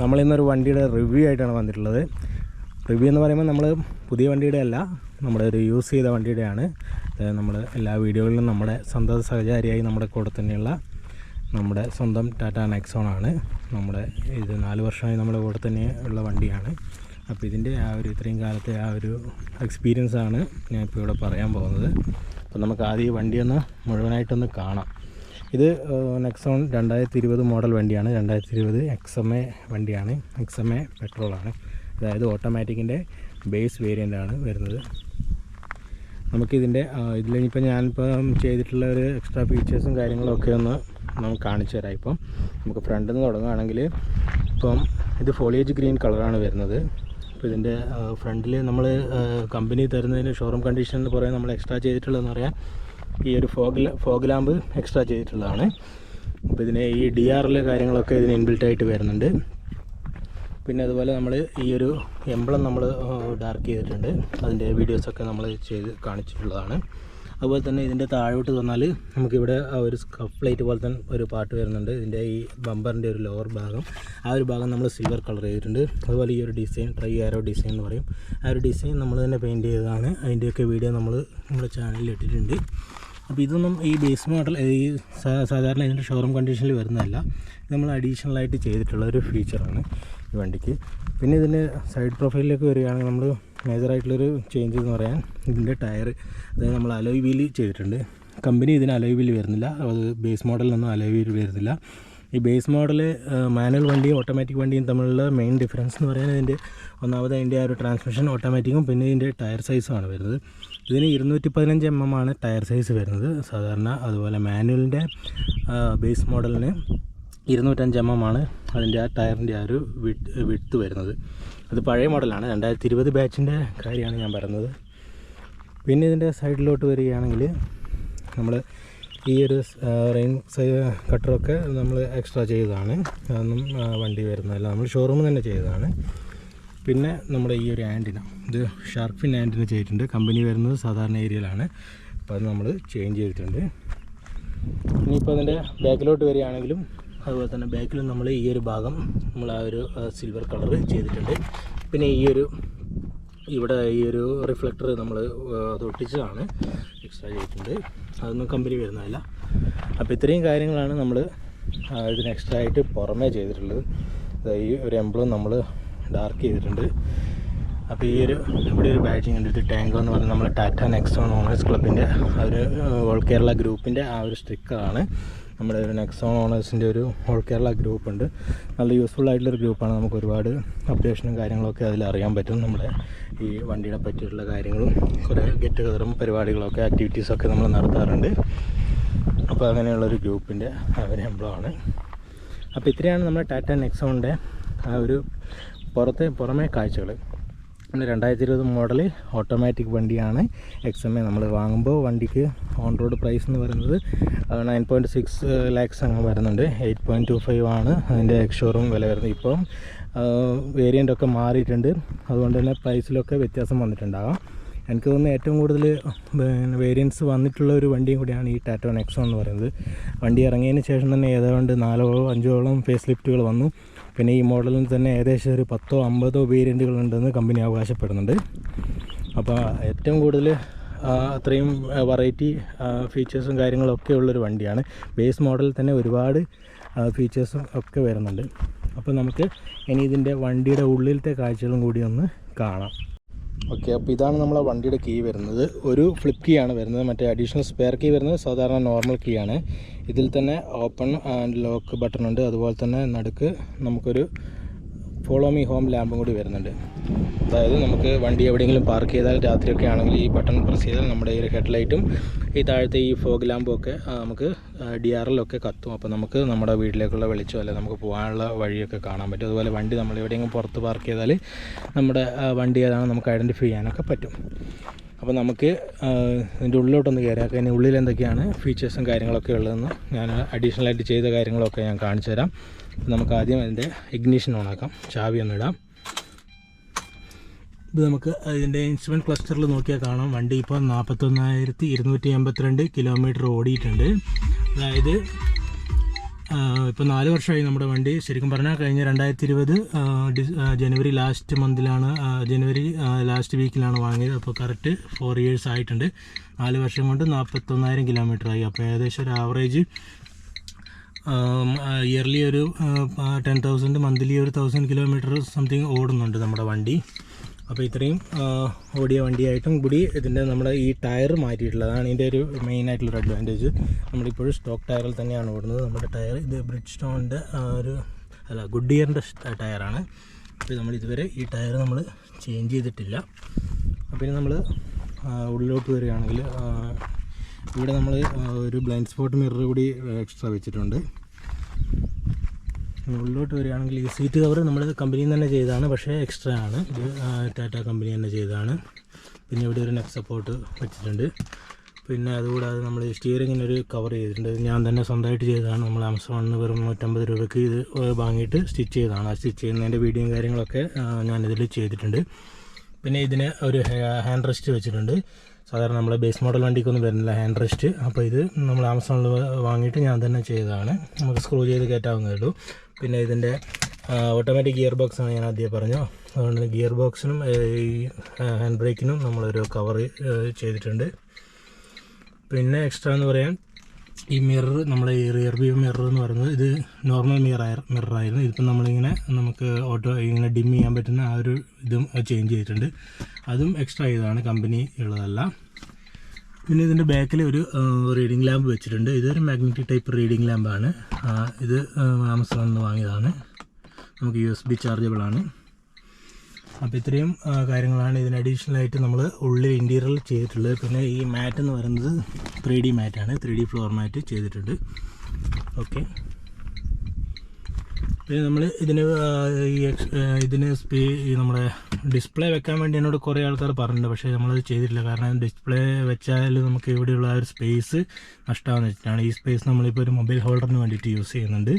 നമ്മളിന്നൊരു വണ്ടിയുടെ റിവ്യൂ ആയിട്ടാണ് വന്നിട്ടുള്ളത്. റിവ്യൂ എന്ന് പറയുമ്പോൾ നമ്മൾ പുതിയ വണ്ടിയുടെ അല്ല, നമ്മുടെ ഒരു യൂസ് ചെയ്ത വണ്ടിയുടെയാണ്. നമ്മൾ എല്ലാ വീഡിയോകളിലും നമ്മുടെ സ്വന്തം സഹചാരിയായി നമ്മുടെ കൂടെ തന്നെയുള്ള നമ്മുടെ സ്വന്തം ടാറ്റ നെക്സോൺ ആണ്. നമ്മുടെ ഇത് 4 വർഷമായി നമ്മുടെ കൂടെ തന്നെ ഉള്ള വണ്ടിയാണ്. അപ്പോൾ ഇതിൻ്റെ ഇത്രയും കാലത്തെ എക്സ്പീരിയൻസ് ആണ് ഞാനിപ്പോൾ ഇവിടെ പറയാൻ പോകുന്നത്. അപ്പോൾ നമുക്ക് ആദ്യം ഈ വണ്ടിയൊന്ന് മുഴുവനായിട്ടൊന്ന് കാണാം. ഇത് നെക്സോൺ 2020 മോഡൽ വണ്ടിയാണ്. 2020 XMA വണ്ടിയാണ്. XMA പെട്രോളാണ്, അതായത് ഓട്ടോമാറ്റിക്കിൻ്റെ ബേസ് വേരിയൻ്റാണ് വരുന്നത്. നമുക്കിതിൻ്റെ ഇതിലിപ്പോൾ ഞാനിപ്പം ചെയ്തിട്ടുള്ള ഒരു എക്സ്ട്രാ ഫീച്ചേഴ്സും കാര്യങ്ങളൊക്കെ ഒന്ന് നമുക്ക് കാണിച്ചു തരാം. ഇപ്പം നമുക്ക് ഫ്രണ്ടിൽ നിന്ന് തുടങ്ങുകയാണെങ്കിൽ ഇപ്പം ഇത് ഫോളിയേജ് ഗ്രീൻ കളറാണ് വരുന്നത്. അപ്പോൾ ഇതിൻ്റെ ഫ്രണ്ടിൽ നമ്മൾ കമ്പനി തരുന്നതിന് ഷോറൂം കണ്ടീഷൻ എന്ന് പറയാൻ നമ്മൾ എക്സ്ട്രാ ചെയ്തിട്ടുള്ളതെന്ന് പറയാൻ ഈ ഒരു ഫോഗ് ലാമ്പ് എക്സ്ട്രാ ചെയ്തിട്ടുള്ളതാണ്. അപ്പോൾ ഇതിന് ഈ DRL കാര്യങ്ങളൊക്കെ ഇതിന് ഇൻബിൽട്ടായിട്ട് വരുന്നുണ്ട്. പിന്നെ അതുപോലെ നമ്മൾ ഈ ഒരു എംബ്ലം നമ്മൾ ഡാർക്ക് ചെയ്തിട്ടുണ്ട്. അതിൻ്റെ വീഡിയോസൊക്കെ നമ്മൾ ചെയ്ത് കാണിച്ചിട്ടുള്ളതാണ്. അതുപോലെ തന്നെ ഇതിൻ്റെ താഴോട്ട് വന്നാൽ നമുക്കിവിടെ ഒരു സ്കഫ് പ്ലേറ്റ് പോലെ തന്നെ ഒരു പാർട്ട് വരുന്നുണ്ട്. ഇതിൻ്റെ ഈ ബമ്പറിൻ്റെ ഒരു ലോവർ ഭാഗം, ഒരു ഭാഗം നമ്മൾ സിൽവർ കളർ ചെയ്തിട്ടുണ്ട്. അതുപോലെ ഈ ഒരു ഡിസൈൻ ട്രൈ ആരോ ഡിസൈൻ എന്ന് പറയും. ഒരു ഡിസൈൻ നമ്മൾ തന്നെ പെയിൻറ്റ് ചെയ്തതാണ്. അതിൻ്റെയൊക്കെ വീഡിയോ നമ്മുടെ ചാനലിൽ ഇട്ടിട്ടുണ്ട്. അപ്പോൾ ഇതൊന്നും ഈ ബേസ് മോഡൽ ഈ സാധാരണ ഇതിൻ്റെ ഷോറൂം കണ്ടീഷനിൽ വരുന്നതല്ല. ഇത് നമ്മൾ അഡീഷണലായിട്ട് ചെയ്തിട്ടുള്ള ഒരു ഫീച്ചറാണ് ഈ വണ്ടിക്ക്. പിന്നെ ഇതിൻ്റെ സൈഡ് പ്രൊഫൈലിലേക്ക് വരികയാണെങ്കിൽ നമ്മൾ മേജറായിട്ടുള്ളൊരു ചേഞ്ച് എന്ന് പറയാൻ ഇതിൻ്റെ ടയർ, അതായത് നമ്മൾ അലോയ് വീല് ചെയ്തിട്ടുണ്ട്. കമ്പനി ഇതിന് അലോയ് വീല് വരുന്നില്ല, അത് ബേസ് മോഡലിനൊന്നും അലോയ് വീല് വരുന്നില്ല. ഈ ബേസ് മോഡൽ മാനുവൽ വണ്ടിയും ഓട്ടോമാറ്റിക് വണ്ടിയും തമ്മിലുള്ള മെയിൻ ഡിഫറൻസ് എന്ന് പറയുന്നത് ഇതിൻ്റെ ഒന്നാമത് അതിൻ്റെ ഒരു ട്രാൻസ്മിഷൻ ഓട്ടോമാറ്റിക്കും പിന്നെ ഇതിൻ്റെ ടയർ സൈസുമാണ് വരുന്നത്. ഇതിന് 215 mm ആണ് ടയർ സൈസ് വരുന്നത് സാധാരണ. അതുപോലെ മാനുവലിൻ്റെ ബേസ് മോഡലിന് 205 mm ആണ് അതിൻ്റെ ടയറിൻ്റെ ഒരു വിഡ്ത്ത് വരുന്നത്. അത് പഴയ മോഡലാണ്, 2020 ബാച്ചിൻ്റെ കാര്യമാണ് ഞാൻ പറയുന്നത്. പിന്നെ ഇതിൻ്റെ സൈഡിലോട്ട് വരികയാണെങ്കിൽ നമ്മൾ ഈ ഒരു റെയിൻ കട്ടറൊക്കെ നമ്മൾ എക്സ്ട്രാ ചെയ്തതാണ്. അതൊന്നും വണ്ടി വരുന്നതല്ല, നമ്മൾ ഷോറൂമിൽ തന്നെ ചെയ്തതാണ്. പിന്നെ നമ്മുടെ ഈ ഒരു ആൻറ്റിന, ഇത് ഷാർക്ക് ഫിൻ ആൻറ്റിന ചെയ്തിട്ടുണ്ട്. കമ്പനി വരുന്നത് സാധാരണ ഏരിയയിലാണ്, അപ്പോൾ അത് നമ്മൾ ചേഞ്ച് ചെയ്തിട്ടുണ്ട്. ഇനിയിപ്പോൾ അതിൻ്റെ ബാക്കിലോട്ട് വരികയാണെങ്കിലും അതുപോലെ തന്നെ ബാക്കിലും നമ്മൾ ഈ ഒരു ഭാഗം നമ്മൾ ഒരു സിൽവർ കളർ ചെയ്തിട്ടുണ്ട്. പിന്നെ ഇവിടെ ഈ ഒരു റിഫ്ലക്ടർ നമ്മൾ അത് ഒട്ടിച്ചതാണ്, എക്സ്ട്രാ ചെയ്തിട്ടുണ്ട്. അതൊന്നും കമ്പനി വരുന്നതല്ല. അപ്പോൾ ഇത്രയും കാര്യങ്ങളാണ് നമ്മൾ ഇതിന് എക്സ്ട്രാ ആയിട്ട് പുറമേ ചെയ്തിട്ടുള്ളത്. ഈ ഒരു എംബ്ലം നമ്മൾ ഡാർക്ക് ചെയ്തിട്ടുണ്ട്. അപ്പോൾ ഇവിടെ ഒരു ബാഡ്ജിങ് ഉണ്ട്. ടാങ്കോ എന്ന് പറഞ്ഞാൽ നമ്മൾ ടാറ്റ നെക്സോൺ ഓണേഴ്സ് ക്ലബിൻ്റെ ഓൾ കേരള ഗ്രൂപ്പിൻ്റെ ഒരു സ്റ്റിക്കറാണ്. നമ്മുടെ ഒരു നെക്സോൺ ഓണേഴ്സിൻ്റെ ഒരു ഓൾ കേരള ഗ്രൂപ്പുണ്ട്. നല്ല യൂസ്ഫുൾ ആയിട്ടുള്ളൊരു ഗ്രൂപ്പാണ്. നമുക്ക് ഒരുപാട് അപ്ഡേഷനും കാര്യങ്ങളൊക്കെ അതിൽ അറിയാൻ പറ്റും. നമ്മുടെ ഈ വണ്ടിയെ പറ്റിയിട്ടുള്ള കാര്യങ്ങളും കുറേ ഗെറ്റ് ടുഗദറും പരിപാടികളൊക്കെ ആക്ടിവിറ്റീസൊക്കെ നമ്മൾ നടത്താറുണ്ട്. അപ്പോൾ അങ്ങനെയുള്ളൊരു ഗ്രൂപ്പിൻ്റെ ഒരു എംബ്ലമാണ്. അപ്പോൾ ഇത്രയാണ് നമ്മുടെ ടാറ്റ നെക്സോണിൻ്റെ പുറമേ കാഴ്ചകൾ. 2020 മോഡൽ ഓട്ടോമാറ്റിക് വണ്ടിയാണ് XMA. നമ്മൾ വാങ്ങുമ്പോൾ വണ്ടിക്ക് ഓൺ റോഡ് പ്രൈസ് എന്ന് പറയുന്നത് 9.6 lakhs അങ്ങ് വരുന്നുണ്ട്. 8.25 ആണ് അതിൻ്റെ എക്സ്ഷോറൂം വില വരുന്നത്. ഇപ്പം വേരിയൻ്റൊക്കെ മാറിയിട്ടുണ്ട്, അതുകൊണ്ട് തന്നെ പ്രൈസിലൊക്കെ വ്യത്യാസം വന്നിട്ടുണ്ടാകാം. എനിക്ക് തോന്നുന്നു ഏറ്റവും കൂടുതൽ വേരിയൻസ് വന്നിട്ടുള്ള ഒരു വണ്ടിയും കൂടിയാണ് ഈ ടാറ്റ നെക്സോൺ എന്ന് പറയുന്നത്. വണ്ടി ഇറങ്ങിയതിന് ശേഷം തന്നെ ഏതാണ്ട് 4-5 ഫേസ് ലിഫ്റ്റുകൾ വന്നു. പിന്നെ ഈ മോഡലിൽ തന്നെ ഏകദേശം ഒരു 10-50 വേരിയൻറ്റുകൾ ഉണ്ടെന്ന് കമ്പനി അവകാശപ്പെടുന്നുണ്ട്. അപ്പോൾ ഏറ്റവും കൂടുതൽ അത്രയും വെറൈറ്റി ഫീച്ചേഴ്സും കാര്യങ്ങളൊക്കെ ഉള്ളൊരു വണ്ടിയാണ്. ബേസ് മോഡലിൽ തന്നെ ഒരുപാട് ഫീച്ചേഴ്സും ഒക്കെ വരുന്നുണ്ട്. അപ്പോൾ നമുക്ക് ഇനി ഇതിൻ്റെ വണ്ടിയുടെ ഉള്ളിലത്തെ കാഴ്ചകളും കൂടി ഒന്ന് കാണാം. ഓക്കെ, അപ്പോൾ ഇതാണ് നമ്മളെ വണ്ടിയുടെ കീ വരുന്നത്. ഒരു ഫ്ലിപ്പ് കീ ആണ് വരുന്നത്. മറ്റേ അഡീഷണൽ സ്പെയർ കീ വരുന്നത് സാധാരണ നോർമൽ കീ ആണ്. ഇതിൽ തന്നെ ഓപ്പൺ ആൻഡ് ലോക്ക് ബട്ടൺ ഉണ്ട്. അതുപോലെ തന്നെ നടുക്ക് നമുക്കൊരു ഫോളോ മീ ഹോം ലാമ്പും കൂടി വരുന്നുണ്ട്. അതായത് നമുക്ക് വണ്ടി എവിടെയെങ്കിലും പാർക്ക് ചെയ്താൽ രാത്രിയൊക്കെ ആണെങ്കിൽ ഈ ബട്ടൺ പ്രസ് ചെയ്താൽ നമ്മുടെ ഈ ഹെഡ്ലൈറ്റും ഈ താഴത്തെ ഈ ഫോഗ് ലാമ്പും ഒക്കെ നമുക്ക് DRL ഒക്കെ കത്തും. അപ്പോൾ നമുക്ക് നമ്മുടെ വീട്ടിലേക്കുള്ള വെളിച്ചം അല്ല നമുക്ക് പോകാനുള്ള വഴിയൊക്കെ കാണാൻ പറ്റും. അതുപോലെ വണ്ടി നമ്മൾ എവിടെയെങ്കിലും പുറത്ത് പാർക്ക് ചെയ്താൽ നമ്മുടെ വണ്ടി ഏതാണ് നമുക്ക് ഐഡൻറ്റിഫൈ ചെയ്യാനൊക്കെ പറ്റും. അപ്പോൾ നമുക്ക് ഇതിൻ്റെ ഉള്ളിലോട്ടൊന്ന് കയറാം. അതിന് ഉള്ളിൽ എന്തൊക്കെയാണ് ഫീച്ചേഴ്സും കാര്യങ്ങളൊക്കെ ഉള്ളതെന്ന് ഞാൻ അഡീഷണലായിട്ട് ചെയ്ത കാര്യങ്ങളൊക്കെ ഞാൻ കാണിച്ചു തരാം. നമുക്ക് ആദ്യം അതിൻ്റെ ഇഗ്നിഷൻ ഓണാക്കാം. ചാവി ഒന്നിടാം. ഇത് നമുക്ക് അതിൻ്റെ ഇൻസ്ട്രുമെൻറ്റ് ക്ലസ്റ്ററിൽ നോക്കിയാൽ കാണാം വണ്ടി ഇപ്പോൾ 41,282 കിലോമീറ്റർ ഓടിയിട്ടുണ്ട്. അതായത് ഇപ്പോൾ 4 വർഷമായി നമ്മുടെ വണ്ടി. ശരിക്കും പറഞ്ഞാൽ കഴിഞ്ഞ 2020 ജനുവരി ലാസ്റ്റ് മന്തിലാണ്, ജനുവരി ലാസ്റ്റ് വീക്കിലാണ് വാങ്ങിയത്. അപ്പോൾ കറക്റ്റ് 4 ഇയേഴ്സ് ആയിട്ടുണ്ട്. 4 വർഷം കൊണ്ട് 41,000 കിലോമീറ്ററായി. അപ്പോൾ ഏകദേശം ഒരു ആവറേജ് ഇയർലി ഒരു 10,000, മന്ത്ലി ഒരു 1,000 കിലോമീറ്റർ സംതിങ് ഓടുന്നുണ്ട് നമ്മുടെ വണ്ടി. അപ്പോൾ ഇത്രയും ഓടിയ വണ്ടിയായിട്ടും കൂടി ഇതിൻ്റെ നമ്മുടെ ഈ ടയർ മാറ്റിയിട്ടുള്ളതാണ് ഇതിൻ്റെ ഒരു മെയിനായിട്ടുള്ളൊരു അഡ്വാൻറ്റേജ്. നമ്മളിപ്പോഴും സ്റ്റോക്ക് ടയറിൽ തന്നെയാണ് ഓടുന്നത്. നമ്മുടെ ടയർ ഇത് ബ്രിഡ്സ്റ്റോണിൻ്റെ ഗുഡിയറിൻ്റെ ടയറാണ്. അപ്പോൾ നമ്മൾ ഇതുവരെ ഈ ടയർ നമ്മൾ ചേഞ്ച് ചെയ്തിട്ടില്ല. അപ്പോൾ ഇനി നമ്മൾ ഉള്ളിലോട്ട് വരികയാണെങ്കിൽ ഇവിടെ നമ്മൾ ഒരു ബ്ലൈൻഡ് സ്പോട്ട് മിറർ കൂടി എക്സ്ട്രാ വെച്ചിട്ടുണ്ട്. ഉള്ളിലോട്ട് വരികയാണെങ്കിൽ ഈ സീറ്റ് കവർ നമ്മൾ കമ്പനിയിൽ നിന്ന് തന്നെ ചെയ്തതാണ്, പക്ഷേ എക്സ്ട്രാ ആണ്. ഇത് ടാറ്റ കമ്പനി തന്നെ ചെയ്തതാണ്. പിന്നെ ഇവിടെ ഒരു നെക്ക് സപ്പോർട്ട് വെച്ചിട്ടുണ്ട്. പിന്നെ അതുകൂടാതെ നമ്മൾ സ്റ്റിയറിങ്ങിനൊരു കവർ ചെയ്തിട്ടുണ്ട്. ഞാൻ തന്നെ സ്വന്തമായിട്ട് ചെയ്തതാണ്. നമ്മൾ ആമസോണിൽ വെറും 150 രൂപയ്ക്ക് ഇത് വാങ്ങിയിട്ട് സ്റ്റിച്ച് ചെയ്തതാണ്. ആ സ്റ്റിച്ച് ചെയ്യുന്നതിൻ്റെ വീഡിയോയും കാര്യങ്ങളൊക്കെ ഞാനിതിൽ ചെയ്തിട്ടുണ്ട്. പിന്നെ ഇതിന് ഒരു ഹാൻഡ് റെസ്റ്റ് വെച്ചിട്ടുണ്ട്. സാധാരണ നമ്മളെ ബേസ് മോഡൽ വണ്ടിക്കൊന്നും വരുന്നില്ല ഹാൻഡ് റെസ്റ്റ്. അപ്പോൾ ഇത് നമ്മൾ ആമസോണിൽ വാങ്ങിയിട്ട് ഞാൻ തന്നെ ചെയ്തതാണ്. നമുക്ക് സ്ക്രൂ ചെയ്ത് കയറ്റാവുന്നതേ ഉള്ളൂ. പിന്നെ ഇതിൻ്റെ ഓട്ടോമാറ്റിക് ഗിയർ ബോക്സ് ആണ് ഞാൻ ആദ്യം പറഞ്ഞു. അതുകൊണ്ട് ഗിയർ ബോക്സിനും ഈ ഹാൻഡ് ബ്രേക്കിനും നമ്മളൊരു കവർ ചെയ്തിട്ടുണ്ട്. പിന്നെ എക്സ്ട്രാ എന്ന് പറയാൻ ഈ മിറർ, നമ്മുടെ ഈ റിയർ വ്യൂ മിറർ എന്ന് പറയുന്നത് ഇത് നോർമൽ മിററായിരുന്നു. ഇതിപ്പോൾ നമ്മളിങ്ങനെ നമുക്ക് ഇങ്ങനെ ഡിം ചെയ്യാൻ പറ്റുന്ന ആ ഒരു ഇതും ചേഞ്ച് ചെയ്തിട്ടുണ്ട്. അതും എക്സ്ട്രാ ചെയ്തതാണ്, കമ്പനി ഉള്ളതല്ല. പിന്നെ ഇതിൻ്റെ ബാക്കിൽ ഒരു റീഡിംഗ് ലാമ്പ് വെച്ചിട്ടുണ്ട്. ഇതൊരു മാഗ്നറ്റിക് ടൈപ്പ് റീഡിംഗ് ലാമ്പാണ്. ഇത് ആമസോണിൽ നിന്ന് വാങ്ങിയതാണ്. നമുക്ക് USB ചാർജബിളാണ്. അപ്പോൾ ഇത്രയും കാര്യങ്ങളാണ് ഇതിന് അഡീഷണലായിട്ട് നമ്മൾ ഉള്ളിൽ ഇൻറ്റീരിയറിൽ ചെയ്തിട്ടുള്ളത്. പിന്നെ ഈ മാറ്റ് എന്ന് പറയുന്നത് 3D മാറ്റാണ്, 3D ഫ്ലോർ മാറ്റ് ചെയ്തിട്ടുണ്ട്. ഓക്കെ. പിന്നെ നമ്മൾ ഇതിന് നമ്മുടെ ഡിസ്പ്ലേ വെക്കാൻ വേണ്ടി എന്നോട് കുറേ ആൾക്കാർ പറഞ്ഞിട്ടുണ്ട്, പക്ഷേ നമ്മളത് ചെയ്തിട്ടില്ല. കാരണം ഡിസ്പ്ലേ വെച്ചാൽ നമുക്ക് ഇവിടെയുള്ള ആ ഒരു സ്പേസ് നഷ്ടമാണെന്ന് വെച്ചിട്ടാണ്. ഈ സ്പേസ് നമ്മളിപ്പോൾ ഒരു മൊബൈൽ ഹോൾഡറിന് വേണ്ടിയിട്ട് യൂസ് ചെയ്യുന്നുണ്ട്.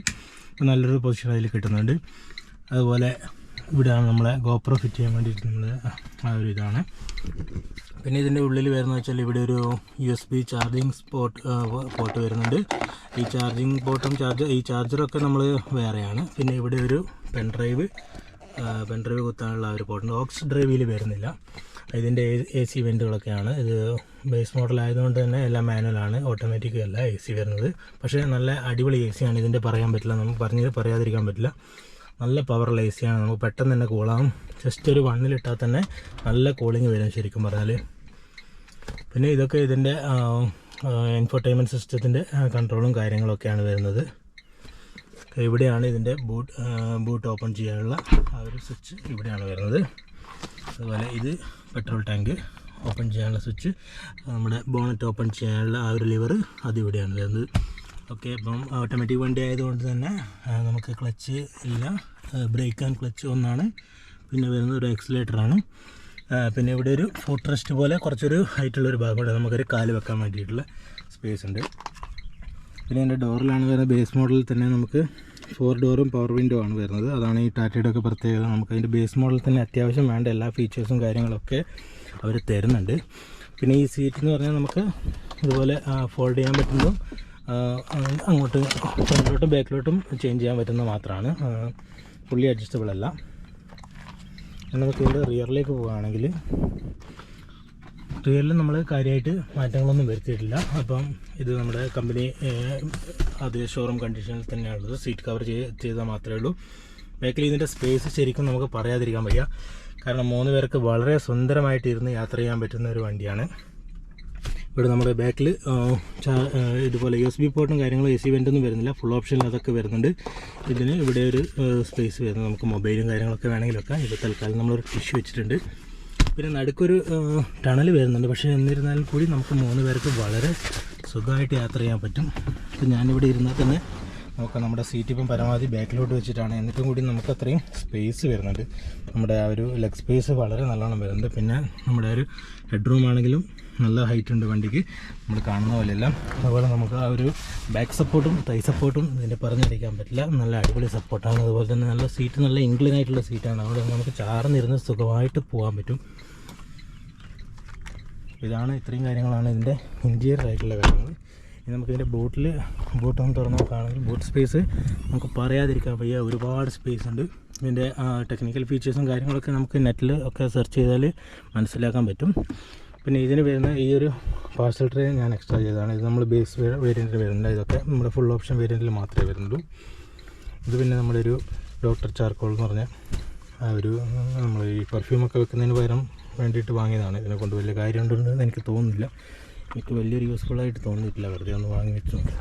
നല്ലൊരു പൊസിഷൻ അതിൽ കിട്ടുന്നുണ്ട്. അതുപോലെ ഇവിടെയാണ് നമ്മളെ ഗോപ്രോ ഫിറ്റ് ചെയ്യാൻ വേണ്ടിയിട്ട് നമ്മൾ ആ ഒരു ഇതാണ്. പിന്നെ ഇതിൻ്റെ ഉള്ളിൽ വരുന്നത് വെച്ചാൽ ഇവിടെ ഒരു USB ചാർജിങ് പോർട്ട് വരുന്നുണ്ട്. ഈ ചാർജിങ് പോർട്ടും ഈ ചാർജറൊക്കെ നമ്മൾ വേറെയാണ്. പിന്നെ ഇവിടെ ഒരു പെൻഡ്രൈവ് കുത്താനുള്ള ഒരു പോർട്ടുണ്ട്. ഓക്സ് ഡ്രൈവിൽ വരുന്നില്ല. ഇതിൻ്റെ AC വെൻറ്റുകളൊക്കെയാണ്. ഇത് ബേസ് മോഡൽ ആയതുകൊണ്ട് തന്നെ എല്ലാം മാനുവലാണ്, ഓട്ടോമാറ്റിക് അല്ല AC വരുന്നത്. പക്ഷേ നല്ല അടിപൊളി AC ആണ്. ഇതിൻ്റെ പറയാൻ പറ്റില്ല, നമുക്ക് പറയാതിരിക്കാൻ പറ്റില്ല. നല്ല പവറുള്ള AC ആണ്. നമുക്ക് പെട്ടെന്ന് തന്നെ കൂളാകും. ജസ്റ്റ് ഒരു 1-ലിട്ടാൽ തന്നെ നല്ല കൂളിങ് വരും ശരിക്കും പറഞ്ഞാൽ. പിന്നെ ഇതൊക്കെ ഇതിൻ്റെ ഇൻഫോർടൈൻമെൻറ്റ് സിസ്റ്റത്തിൻ്റെ കൺട്രോളും കാര്യങ്ങളൊക്കെയാണ് വരുന്നത്. ഇവിടെയാണ് ഇതിൻ്റെ ബൂട്ട് ഓപ്പൺ ചെയ്യാനുള്ള ആ ഒരു സ്വിച്ച് ഇവിടെയാണ് വരുന്നത്. അതുപോലെ ഇത് പെട്രോൾ ടാങ്ക് ഓപ്പൺ ചെയ്യാനുള്ള സ്വിച്ച്, നമ്മുടെ ബോണറ്റ് ഓപ്പൺ ചെയ്യാനുള്ള ആ ഒരു ലിവർ അതിവിടെയാണ് വരുന്നത്. ഓക്കെ. അപ്പം ഓട്ടോമാറ്റിക് വണ്ടി ആയതുകൊണ്ട് തന്നെ നമുക്ക് ക്ലച്ച് ഇല്ല, ബ്രേക്ക് ആൻഡ് ക്ലച്ച് ഒന്നാണ്. പിന്നെ വരുന്നത് ഒരു ആക്സിലേറ്ററാണ്. പിന്നെ ഇവിടെ ഒരു ഫുട്ട് റെസ്റ്റ് പോലെ കുറച്ചൊരു ഹൈറ്റുള്ളൊരു ഭാഗമുണ്ട്, നമുക്കൊരു കാല് വെക്കാൻ വേണ്ടിയിട്ടുള്ള സ്പേസ് ഉണ്ട്. പിന്നെ എൻ്റെ ഡോറിലാണ് വരുന്നത്. ബേസ് മോഡലിൽ തന്നെ നമുക്ക് 4 ഡോറും പവർ വിൻഡോ ആണ് വരുന്നത്. അതാണ് ഈ ടാറ്റയുടെ ഒക്കെ പ്രത്യേകത. നമുക്ക് അതിൻ്റെ ബേസ് മോഡലിൽ തന്നെ അത്യാവശ്യം വേണ്ട എല്ലാ ഫീച്ചേഴ്സും കാര്യങ്ങളൊക്കെ അവർ തരുന്നുണ്ട്. പിന്നെ ഈ സീറ്റ് എന്ന് പറഞ്ഞാൽ നമുക്ക് ഇതുപോലെ ഫോൾഡ് ചെയ്യാൻ പറ്റുന്നതും അങ്ങോട്ട് ഫ്രണ്ടിലോട്ടും ബാക്കിലോട്ടും ചേഞ്ച് ചെയ്യാൻ പറ്റുന്നത് മാത്രമാണ്, ഫുള്ളി അഡ്ജസ്റ്റബിൾ അല്ല. നമുക്ക് ഇവിടെ റിയറിലേക്ക് പോവുകയാണെങ്കിൽ റിയറിൽ നമ്മൾ കാര്യമായിട്ട് മാറ്റങ്ങളൊന്നും വരുത്തിയിട്ടില്ല. അപ്പം ഇത് നമ്മുടെ കമ്പനി അതേ ഷോറൂം കണ്ടീഷനിൽ തന്നെയാണുള്ളത്. സീറ്റ് കവർ ചെയ്താൽ മാത്രമേ ഉള്ളൂ. ബാക്കിൽ ഇതിൻ്റെ സ്പേസ് ശരിക്കും നമുക്ക് പറയാതിരിക്കാൻ വയ്യ. കാരണം 3 പേർക്ക് വളരെ സുന്ദരമായിട്ട് ഇരുന്ന് യാത്ര ചെയ്യാൻ പറ്റുന്ന ഒരു വണ്ടിയാണ്. ഇവിടെ നമ്മുടെ ബാക്കിൽ ഇതുപോലെ USB പോർട്ടും കാര്യങ്ങളും AC വെൻ്റൊന്നും വരുന്നില്ല, ഫുൾ ഓപ്ഷനിൽ അതൊക്കെ വരുന്നുണ്ട്. ഇതിന് ഇവിടെ ഒരു സ്പേസ് വരുന്നത്, നമുക്ക് മൊബൈലും കാര്യങ്ങളൊക്കെ വേണമെങ്കിലൊക്കെ. ഇത് തൽക്കാലം നമ്മളൊരു ടിഷ്യൂ വെച്ചിട്ടുണ്ട്. പിന്നെ നടുക്കൊരു ടണൽ വരുന്നുണ്ട്. പക്ഷേ എന്നിരുന്നാലും കൂടി നമുക്ക് 3 പേർക്ക് വളരെ സുഖമായിട്ട് യാത്ര ചെയ്യാൻ പറ്റും. ഇപ്പം ഞാനിവിടെ ഇരുന്നാൽ തന്നെ നമുക്ക് നമ്മുടെ സീറ്റ് ഇപ്പം പരമാവധി ബാക്കിലോട്ട് വെച്ചിട്ടാണ്, എന്നിട്ടും കൂടി നമുക്ക് അത്രയും സ്പേസ് വരുന്നുണ്ട്. നമ്മുടെ ആ ഒരു ലെഗ് സ്പേസ് വളരെ നല്ലോണം വരുന്നുണ്ട്. പിന്നെ നമ്മുടെ ഒരു ഹെഡ് റൂം ആണെങ്കിലും നല്ല ഹൈറ്റ് ഉണ്ട് വണ്ടിക്ക്, നമ്മൾ കാണുന്ന പോലെയല്ല. അതുപോലെ നമുക്ക് ആ ഒരു ബാക്ക് സപ്പോർട്ടും തൈ സപ്പോർട്ടും ഇതിൻ്റെ പറഞ്ഞറിയിക്കാൻ പറ്റില്ല, നല്ല അടിപൊളി സപ്പോർട്ടാണ്. അതുപോലെ തന്നെ നല്ല സീറ്റ്, നല്ല ഇൻക്ലൈൻ ആയിട്ടുള്ള സീറ്റാണ്. അതുകൊണ്ട് നമുക്ക് ചാർന്നിരുന്ന് സുഖമായിട്ട് പോകാൻ പറ്റും. ഇതാണ് ഇത്രയും കാര്യങ്ങളാണ് ഇതിൻ്റെ ഇൻറ്റീരിയർ ആയിട്ടുള്ള കാര്യങ്ങൾ. ഇനി നമുക്കിതിൻ്റെ ബൂട്ടൊന്ന് തുറന്ന് നോക്കുകയാണെങ്കിൽ ബൂട്ട് സ്പേസ് നമുക്ക് പറയാതിരിക്കാൻ വയ്യ, ഒരുപാട് സ്പേസ് ഉണ്ട്. ഇതിൻ്റെ ടെക്നിക്കൽ ഫീച്ചേഴ്സും കാര്യങ്ങളൊക്കെ നമുക്ക് നെറ്റിൽ ഒക്കെ സെർച്ച് ചെയ്താൽ മനസ്സിലാക്കാൻ പറ്റും. പിന്നെ ഇതിന് വരുന്ന ഈ ഒരു പാർസൽ ട്രേ ഞാൻ എക്സ്ട്രാ ചെയ്തതാണ്. ഇത് നമ്മൾ ബേസ് വേരിയൻറ്റിൽ വരുന്നില്ല, ഇതൊക്കെ നമ്മുടെ ഫുൾ ഓപ്ഷൻ വേരിയൻറ്റിൽ മാത്രമേ വരുന്നുള്ളൂ. ഇത് പിന്നെ നമ്മുടെ ഒരു ഡോക്ടർ ചാർക്കോൾ എന്ന് പറഞ്ഞ ആ ഒരു നമ്മൾ ഈ പെർഫ്യൂമൊക്കെ വെക്കുന്നതിന് പകരം വേണ്ടിയിട്ട് വാങ്ങിയതാണ്. ഇതിനെ കൊണ്ട് വലിയ കാര്യമുണ്ടെന്ന് എനിക്ക് തോന്നുന്നില്ല, എനിക്ക് വലിയൊരു യൂസ്ഫുള്ളായിട്ട് തോന്നിയിട്ടില്ല, വെറുതെ ഒന്ന് വാങ്ങി വെച്ചിട്ടുണ്ട്.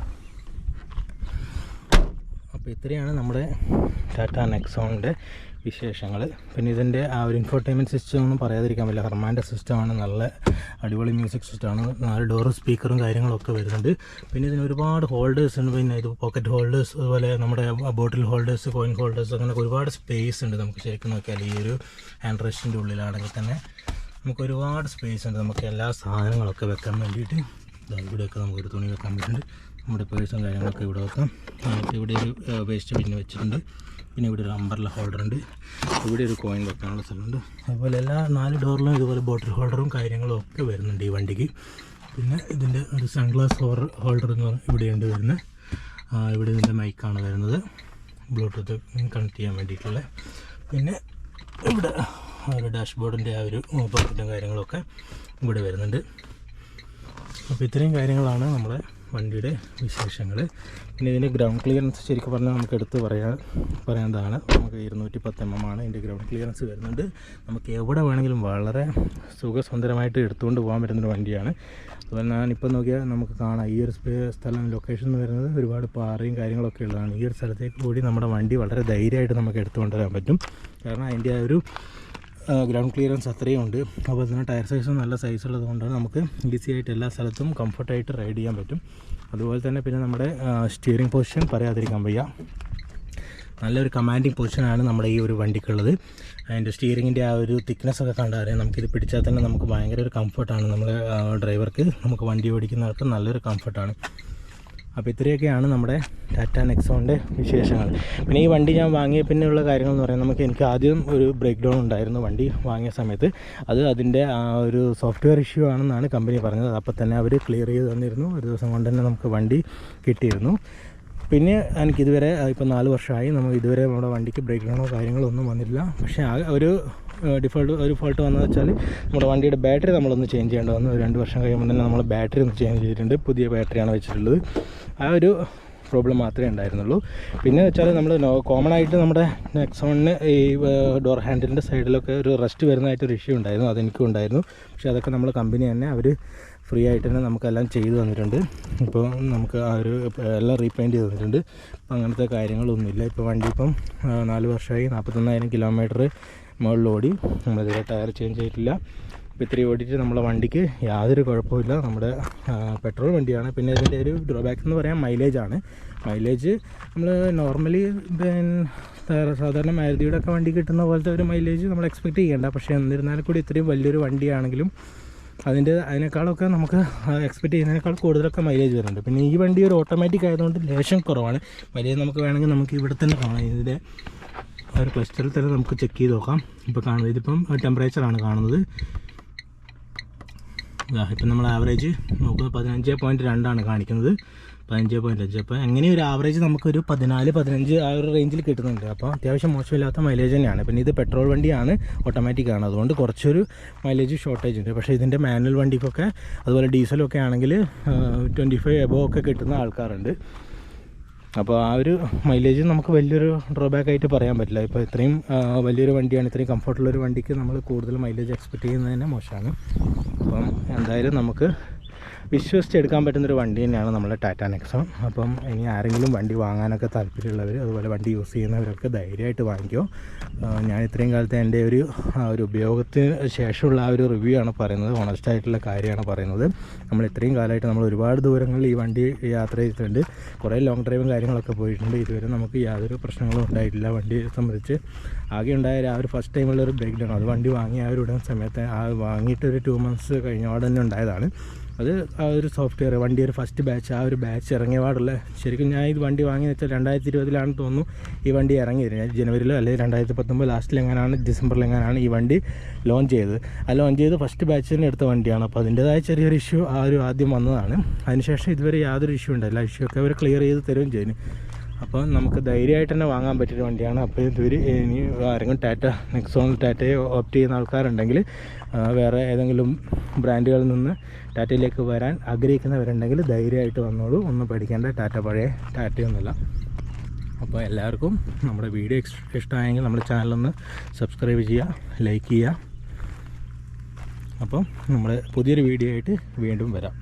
അപ്പോൾ ഇത്രയാണ് നമ്മുടെ ടാറ്റ നെക്സോണിൻ്റെ വിശേഷങ്ങൾ. പിന്നെ ഇതിൻ്റെ ആ ഒരു ഇൻഫോർടൈൻമെൻറ്റ് സിസ്റ്റം ഒന്നും പറയാതിരിക്കാൻ പറ്റില്ല. ഹെർമാൻ്റെ സിസ്റ്റമാണ്, നല്ല അടിപൊളി മ്യൂസിക് സിസ്റ്റമാണ്. 4 ഡോറ് സ്പീക്കറും കാര്യങ്ങളൊക്കെ വരുന്നുണ്ട്. പിന്നെ ഇതിന് ഒരുപാട് ഹോൾഡേഴ്സ് ഉണ്ട്. പിന്നെ ഇത് പോക്കറ്റ് ഹോൾഡേഴ്സ്, അതുപോലെ നമ്മുടെ ബോട്ടിൽ ഹോൾഡേഴ്സ്, കോയിൻ ഹോൾഡേഴ്സ്, അങ്ങനെ ഒരുപാട് സ്പേസ് ഉണ്ട്. നമുക്ക് ശരിക്കും നോക്കിയാൽ ഈ ഒരു ഹാൻഡ് റെസ്റ്റിൻ്റെ ഉള്ളിലാണെങ്കിൽ തന്നെ നമുക്ക് ഒരുപാട് സ്പേസ് ഉണ്ട്. നമുക്ക് എല്ലാ സാധനങ്ങളൊക്കെ വെക്കാൻ വേണ്ടിയിട്ട് ഇവിടെയൊക്കെ നമുക്കൊരു തുണി വെക്കാൻ പറ്റുന്നുണ്ട്. നമ്മുടെ പേഴ്സും കാര്യങ്ങളൊക്കെ ഇവിടെ വെക്കാം. നമുക്ക് ഇവിടെ ഒരു വേസ്റ്റ് ബിന്ന് വെച്ചിട്ടുണ്ട്. പിന്നെ ഇവിടെ ഒരു അംബ്രല്ല ഹോൾഡർ ഉണ്ട്. ഇവിടെ ഒരു കോയിൻ വെക്കാനുള്ള സ്ഥലമുണ്ട്. അതുപോലെ എല്ലാ 4 ഡോറിലും ഇതുപോലെ ബോട്ടിൽ ഹോൾഡറും കാര്യങ്ങളും ഒക്കെ വരുന്നുണ്ട് ഈ വണ്ടിക്ക്. പിന്നെ ഇതിൻ്റെ ഒരു സൺഗ്ലാസ് ഹോൾഡർ എന്ന് പറഞ്ഞാൽ ഇവിടെയുണ്ട് വരുന്നത്. ഇവിടെ ഇതിൻ്റെ മൈക്കാണ് വരുന്നത്, ബ്ലൂടൂത്ത് കണക്ട് ചെയ്യാൻ വേണ്ടിയിട്ടുള്ള. പിന്നെ ഇവിടെ ഒരു ഡാഷ്ബോർഡിൻ്റെ ആ ഒരു പോക്കറ്റും കാര്യങ്ങളൊക്കെ ഇവിടെ വരുന്നുണ്ട്. അപ്പോൾ ഇത്രയും കാര്യങ്ങളാണ് നമ്മുടെ വണ്ടിയുടെ വിശേഷങ്ങൾ. പിന്നെ ഇതിൻ്റെ ഗ്രൗണ്ട് ക്ലിയറൻസ് ശരിക്കും പറഞ്ഞാൽ നമുക്ക് എടുത്ത് പറയേണ്ടതാണ്. നമുക്ക് 210 mm ആണ് ഇതിൻ്റെ ഗ്രൗണ്ട് ക്ലിയറൻസ് വരുന്നുണ്ട്. നമുക്ക് എവിടെ വേണമെങ്കിലും വളരെ സുഖസുന്ദരമായിട്ട് എടുത്തുകൊണ്ട് പോകാൻ പറ്റുന്നൊരു വണ്ടിയാണ്. അതുപോലെ ഞാനിപ്പോൾ നോക്കിയാൽ നമുക്ക് കാണാം ഈ ഒരു സ്ഥലം ലൊക്കേഷൻ എന്ന് വരുന്നത് ഒരുപാട് പാറയും കാര്യങ്ങളൊക്കെ ഉള്ളതാണ്. ഈ ഒരു സ്ഥലത്തേക്ക് കൂടി നമ്മുടെ വണ്ടി വളരെ ധൈര്യമായിട്ട് നമുക്ക് എടുത്തുകൊണ്ട് വരാൻ പറ്റും. കാരണം അതിൻ്റെ ആ ഒരു ഗ്രൗണ്ട് ക്ലിയറൻസ് അത്രയും ഉണ്ട്. അപ്പോൾ തന്നെ ടയർ സൈസും നല്ല സൈസുള്ളത് കൊണ്ടാണ് നമുക്ക് ഈസി ആയിട്ട് എല്ലാ സ്ഥലത്തും കംഫർട്ടായിട്ട് റൈഡ് ചെയ്യാൻ പറ്റും. അതുപോലെ തന്നെ പിന്നെ നമ്മുടെ സ്റ്റിയറിംഗ് പൊസിഷൻ പറയാതിരിക്കാൻ വയ്യ, നല്ലൊരു കമാൻഡിങ് പൊസിഷനാണ് നമ്മുടെ ഈ ഒരു വണ്ടിക്കുള്ളത്. അതിൻ്റെ സ്റ്റിയറിങ്ങിൻ്റെ ആ ഒരു തിക്നെസ് ഒക്കെ കണ്ടാൽ നമുക്കിത് പിടിച്ചാൽ തന്നെ നമുക്ക് ഭയങ്കര ഒരു കംഫർട്ടാണ്. നമ്മുടെ ഡ്രൈവർക്ക്, നമുക്ക് വണ്ടി ഓടിക്കുന്നവർക്ക് നല്ലൊരു കംഫർട്ടാണ്. അപ്പോൾ ഇത്രയൊക്കെയാണ് നമ്മുടെ ടാറ്റ നെക്സോണിൻ്റെ വിശേഷങ്ങൾ. പിന്നെ ഈ വണ്ടി ഞാൻ വാങ്ങിയ പിന്നെയുള്ള കാര്യങ്ങൾ എന്ന് പറയുന്നത്, എനിക്ക് ആദ്യം ഒരു ബ്രേക്ക് ഡൗൺ ഉണ്ടായിരുന്നു വണ്ടി വാങ്ങിയ സമയത്ത്. അതിൻ്റെ ആ ഒരു സോഫ്റ്റ്വെയർ ഇഷ്യൂ ആണെന്നാണ് കമ്പനി പറഞ്ഞത്. അപ്പോൾ തന്നെ അവർ ക്ലിയർ ചെയ്ത് തന്നിരുന്നു. ഒരു ദിവസം കൊണ്ട് തന്നെ നമുക്ക് വണ്ടി കിട്ടിയിരുന്നു. പിന്നെ എനിക്കിതുവരെ ഇപ്പോൾ 4 വർഷമായി, നമുക്ക് ഇതുവരെ നമ്മുടെ വണ്ടിക്ക് ബ്രേക്ക് ഡൗണോ കാര്യങ്ങളോ ഒന്നും വന്നിട്ടില്ല. പക്ഷേ ഒരു ഫോൾട്ട് വന്നതെന്ന് വെച്ചാൽ നമ്മുടെ വണ്ടിയുടെ ബാറ്ററി നമ്മളൊന്ന് ചേഞ്ച് ചെയ്യേണ്ടി വന്നു. 2 വർഷം കഴിയുമ്പോൾ തന്നെ നമ്മൾ ബാറ്ററി ഒന്ന് ചേഞ്ച് ചെയ്തിട്ടുണ്ട്. പുതിയ ബാറ്ററിയാണ് വെച്ചിട്ടുള്ളത്. ആ ഒരു പ്രോബ്ലം മാത്രമേ ഉണ്ടായിരുന്നുള്ളൂ. പിന്നെ വെച്ചാൽ നമ്മൾ കോമൺ ആയിട്ട് നമ്മുടെ നെക്സോണിന് ഈ ഡോർ ഹാൻഡിലിൻ്റെ സൈഡിലൊക്കെ ഒരു റസ്റ്റ് വരുന്നതായിട്ടൊരു ഇഷ്യൂ ഉണ്ടായിരുന്നു. അതെനിക്കും ഉണ്ടായിരുന്നു. പക്ഷേ അതൊക്കെ നമ്മൾ കമ്പനി തന്നെ അവർ ഫ്രീ ആയിട്ട് തന്നെ നമുക്കെല്ലാം ചെയ്തു തന്നിട്ടുണ്ട്. ഇപ്പോൾ നമുക്ക് ആ ഒരു എല്ലാം റീപെയിൻറ്റ് ചെയ്ത് തന്നിട്ടുണ്ട്. അപ്പോൾ അങ്ങനത്തെ കാര്യങ്ങളൊന്നുമില്ല. ഇപ്പോൾ വണ്ടി 4 വർഷമായി, 41,000 കിലോമീറ്റർ മുകളിൽ ഓടി. നമ്മളിതുവരെ ടയർ ചേഞ്ച് ചെയ്തിട്ടില്ല. ഇപ്പോൾ ഇത്രയും ഓടിയിട്ട് നമ്മളെ വണ്ടിക്ക് യാതൊരു കുഴപ്പമില്ല. നമ്മുടെ പെട്രോൾ വണ്ടിയാണ്. പിന്നെ ഇതിൻ്റെ ഒരു ഡ്രോബാക്ക് എന്ന് പറയാൻ മൈലേജാണ്. മൈലേജ് നമ്മൾ നോർമലി സാധാരണ മാരുതിയുടെ ഒക്കെ വണ്ടി കിട്ടുന്ന പോലത്തെ ഒരു മൈലേജ് നമ്മൾ എക്സ്പെക്റ്റ് ചെയ്യേണ്ട. പക്ഷേ എന്നിരുന്നാലും കൂടി ഇത്രയും വലിയൊരു വണ്ടിയാണെങ്കിലും അതിനേക്കാളൊക്കെ നമുക്ക് എക്സ്പെക്റ്റ് ചെയ്യുന്നതിനേക്കാൾ കൂടുതലൊക്കെ മൈലേജ് വരുന്നുണ്ട്. പിന്നെ ഈ വണ്ടി ഒരു ഓട്ടോമാറ്റിക് ആയതുകൊണ്ട് ലേശം കുറവാണ് മൈലേജ്. നമുക്ക് വേണമെങ്കിൽ നമുക്ക് ഇവിടെ തന്നെ കാണാം, ഇതിൻ്റെ ഒരു ക്ലസ്റ്ററിൽ തന്നെ നമുക്ക് ചെക്ക് ചെയ്ത് നോക്കാം. ഇപ്പോൾ കാണുന്നത് ഇതിപ്പം ടെമ്പറേച്ചറാണ് കാണുന്നത്. ഇപ്പം നമ്മൾ ആവറേജ് നോക്കുന്നത് 15.2 കാണിക്കുന്നത്, 15.5. അപ്പോൾ എങ്ങനെ ഒരു ആവറേജ് നമുക്കൊരു 14-15 ആ ഒരു റേഞ്ചിൽ കിട്ടുന്നുണ്ട്. അപ്പോൾ അത്യാവശ്യം മോശമില്ലാത്ത മൈലേജ് തന്നെയാണ്. പിന്നെ ഇത് പെട്രോൾ വണ്ടിയാണ്, ഓട്ടോമാറ്റിക് ആണ്, അതുകൊണ്ട് കുറച്ചൊരു മൈലേജ് ഷോർട്ടേജ് ഉണ്ട്. പക്ഷേ ഇതിൻ്റെ മാനുവൽ വണ്ടിക്കൊക്കെ അതുപോലെ ഡീസലൊക്കെ ആണെങ്കിൽ 25 എബോവ് ഒക്കെ കിട്ടുന്ന ആൾക്കാരുണ്ട്. അപ്പോൾ ആ ഒരു മൈലേജ് നമുക്ക് വലിയൊരു ഡ്രോബാക്ക് ആയിട്ട് പറയാൻ പറ്റില്ല. ഇപ്പോൾ ഇത്രയും വലിയൊരു വണ്ടിയാണ്, ഇത്രയും കംഫർട്ടുള്ളൊരു വണ്ടിക്ക് നമ്മൾ കൂടുതൽ മൈലേജ് എക്സ്പെക്റ്റ് ചെയ്യുന്നത് തന്നെ മോശമാണ്. അപ്പം എന്തായാലും നമുക്ക് വിശ്വസിച്ചെടുക്കാൻ പറ്റുന്നൊരു വണ്ടി തന്നെയാണ് നമ്മുടെ ടാറ്റ നെക്സോൺ. അപ്പം ഇനി ആരെങ്കിലും വണ്ടി വാങ്ങാനൊക്കെ താല്പര്യമുള്ളവർ, അതുപോലെ വണ്ടി യൂസ് ചെയ്യുന്നവരൊക്കെ ധൈര്യമായിട്ട് വാങ്ങിക്കോ. ഞാൻ ഇത്രയും കാലത്തെ എൻ്റെ ഒരു ഉപയോഗത്തിന് ശേഷമുള്ള ആ ഒരു റിവ്യൂ ആണ് പറയുന്നത്, ഓണസ്റ്റ് ആയിട്ടുള്ള കാര്യമാണ് പറയുന്നത്. നമ്മൾ ഇത്രയും കാലമായിട്ട് നമ്മൾ ഒരുപാട് ദൂരങ്ങളിൽ ഈ വണ്ടി യാത്ര ചെയ്തിട്ടുണ്ട്, കുറേ ലോങ് ഡ്രൈവും കാര്യങ്ങളൊക്കെ പോയിട്ടുണ്ട്. ഇതുവരെ നമുക്ക് യാതൊരു പ്രശ്നങ്ങളും ഉണ്ടായിട്ടില്ല വണ്ടിയെ സംബന്ധിച്ച്. ആകെ ഉണ്ടായ ആ ഒരു ഫസ്റ്റ് ടൈമുള്ളൊരു ബ്രേക്ക് ഡൗൺ, അത് വണ്ടി വാങ്ങിയ ആ ഒരു സമയത്ത് വാങ്ങിയിട്ടൊരു 2 months കഴിഞ്ഞ ഉടനെ ഉണ്ടായതാണ്. അത് ആ ഒരു സോഫ്റ്റ്വെയർ വണ്ടി ഒരു ഫസ്റ്റ് ബാച്ച് ആ ഒരു ബാച്ച് ഇറങ്ങിയ പാടുള്ള ശരിക്കും ഞാൻ ഇത് വണ്ടി വാങ്ങിയെന്ന് വെച്ചാൽ 2020 തോന്നുന്നു ഈ വണ്ടി ഇറങ്ങിയത്. ഞാൻ ജനുവരിയിലോ അല്ലെങ്കിൽ 2019 ലാസ്റ്റിലെങ്ങാനാണ് ഡിസംബറിലെങ്ങാനാണ് ഈ വണ്ടി ലോഞ്ച് ചെയ്തത്. ആ ലോഞ്ച് ചെയ്ത് ഫസ്റ്റ് ബാച്ചിന് എടുത്ത വണ്ടിയാണ്. അപ്പോൾ അതിൻ്റേതായ ചെറിയൊരു ഇഷ്യൂ ആ ഒരു ആദ്യം വന്നതാണ്. അതിനുശേഷം ഇതുവരെ യാതൊരു ഇഷ്യൂ ഉണ്ടായില്ല. ഇഷ്യൂ ഒക്കെ അവർ ക്ലിയർ ചെയ്ത് തരുകയും ചെയ്യുന്നു. അപ്പോൾ നമുക്ക് ധൈര്യമായിട്ട് തന്നെ വാങ്ങാൻ പറ്റിയൊരു വണ്ടിയാണ്. അപ്പോൾ ഇതുവരെ ഇനി ആരെങ്കിലും ടാറ്റ നെക്സോൺ ടാറ്റയെ ഓപ്റ്റ് ചെയ്യുന്ന ആൾക്കാരുണ്ടെങ്കിൽ വേറെ ഏതെങ്കിലും ബ്രാൻഡുകളിൽ നിന്ന് ടാറ്റയിലേക്ക് വരാൻ ആഗ്രഹിക്കുന്നവരുണ്ടെങ്കിൽ ധൈര്യമായിട്ട് വന്നോളൂ. ഒന്നും പേടിക്കേണ്ട. ടാറ്റ പഴയ ടാറ്റയൊന്നുമില്ല. അപ്പോൾ എല്ലാവർക്കും നമ്മുടെ വീഡിയോ ഇഷ്ടമായെങ്കിൽ നമ്മുടെ ചാനലൊന്ന് സബ്സ്ക്രൈബ് ചെയ്യുക, ലൈക്ക് ചെയ്യുക. അപ്പം നമ്മൾ പുതിയൊരു വീഡിയോ ആയിട്ട് വീണ്ടും വരാം.